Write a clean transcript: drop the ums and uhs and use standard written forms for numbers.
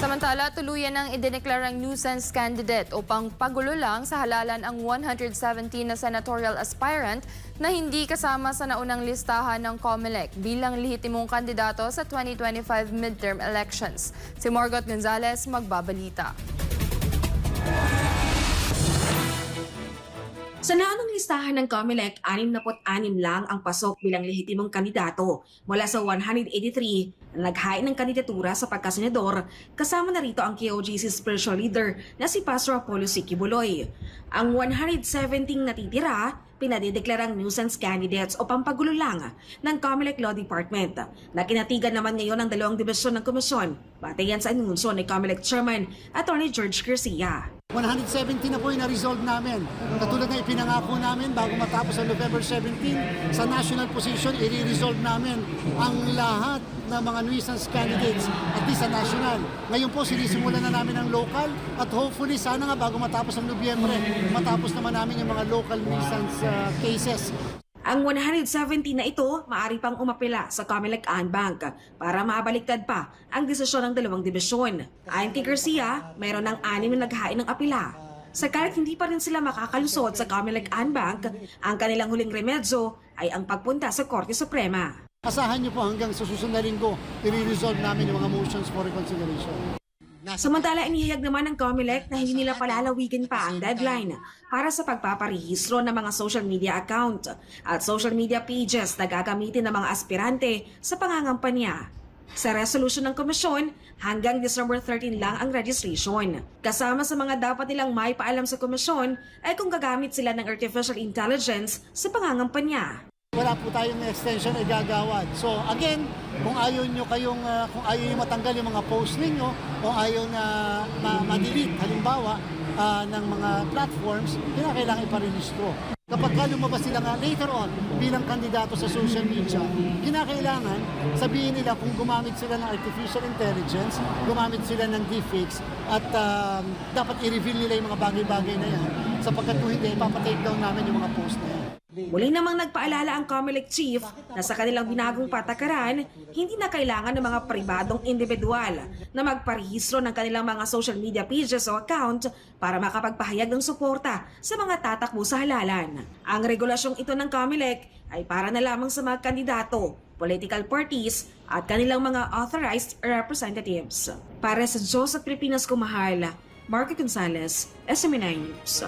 Samantala, tuluyan ng idineklarang nuisance candidate upang pagulo lang sa halalan ang 117 na senatorial aspirant na hindi kasama sa naunang listahan ng COMELEC bilang lehitimong kandidato sa 2025 midterm elections. Si Margot Gonzalez magbabalita. Sa naunang listahan ng COMELEC, 66 lang ang pasok bilang lehitimong kandidato mula sa 183 na naghain ng kandidatura sa pagkasenador, kasama na rito ang KOJC spiritual leader na si Pastor Apollo C. Kibuloy. Ang 117 natitira, pinadideklarang nuisance candidates o pampagulo lang ng COMELEC Law Department na kinatigan naman ngayon ng dalawang dibisyon ng komisyon, batayan sa anunsyo ni COMELEC Chairman Attorney George Garcia. 170 na po yung na-resolve namin. Katulad na ipinangako namin bago matapos ang November 17, sa national position, i-resolve namin ang lahat ng mga nuisance candidates at least sa national. Ngayon po, sinisimulan na namin ang local at hopefully sana nga bago matapos ang Nobyembre, matapos naman namin yung mga local nuisance cases. Ang 170 na ito, maaari pang umapela sa COMELEC Bank para mabaliktad pa ang desisyon ng dalawang dibisyon. Ayon kay Garcia, mayroon ng 6 na naghain ng apela. Sakalit hindi pa rin sila makakalusot sa COMELEC Bank, ang kanilang huling remedyo ay ang pagpunta sa Korte Suprema. Asahan niyo po hanggang sa susunod na linggo, i-resolve namin yung mga motions for reconsideration. Samantala, inihayag naman ng COMELEC na hindi nila palalawigan pa ang deadline para sa pagpaparehistro ng mga social media account at social media pages na gagamitin ng mga aspirante sa pangangampanya. Sa resolution ng komisyon, hanggang December 13 lang ang registration. Kasama sa mga dapat nilang may paalam sa komisyon ay kung gagamit sila ng artificial intelligence sa pangangampanya. Wala po tayong extension ay gagawad. So again, kung ayaw nyo matanggal yung mga post ninyo o ayaw na ma-delete halimbawa ng mga platforms, kailangan iparehistro. Kapag lumabas sila nga later on bilang kandidato sa social media, kinakailangan sabihin nila kung gumamit sila ng artificial intelligence, gumamit sila ng deepfakes at dapat i-reveal nila yung mga bagay-bagay na yan sapagkat kung hindi, ipapatake down namin yung mga post na yan. Muli namang nagpaalala ang COMELEC chief na sa kanilang binagong patakaran, hindi na kailangan ng mga pribadong individual na magparehistro ng kanilang mga social media pages o account para makapagpahayag ng suporta sa mga tatakbo sa halalan. Ang regulasyong ito ng COMELEC ay para na lamang sa mga kandidato, political parties at kanilang mga authorized representatives. Para sa Diyos at Pilipinas ko mahal, Marco Gonzalez, SMNI News.